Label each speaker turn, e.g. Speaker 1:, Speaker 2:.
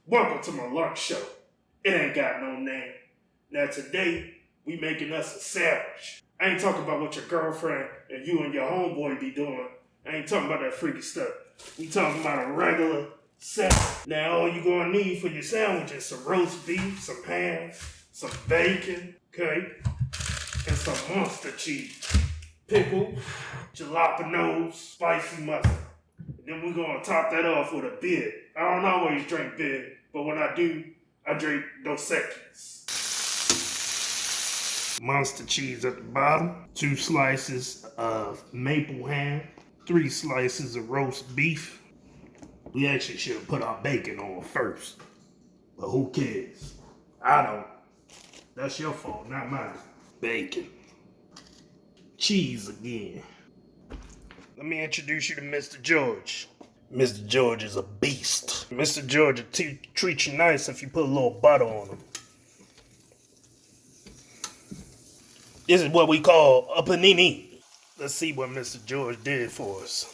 Speaker 1: Welcome to my lunch show. It ain't got no name. Now today, we making us a sandwich. I ain't talking about what your girlfriend and you and your homeboy be doing. I ain't talking about that freaky stuff. We talking about a regular sandwich. Now all you gonna need for your sandwich is some roast beef, some ham, some bacon, okay, and some Muenster cheese. Pickles, jalapenos, spicy mustard. Then we're gonna top that off with a beer. I don't always drink beer, but when I do, I drink Dos Equis. Muenster cheese at the bottom, 2 slices of maple ham, 3 slices of roast beef. We actually should have put our bacon on first, but who cares? I don't. That's your fault, not mine. Bacon. Cheese again. Let me introduce you to Mr. George. Mr. George is a beast. Mr. George will treat you nice if you put a little butter on him. This is what we call a panini. Let's see what Mr. George did for us.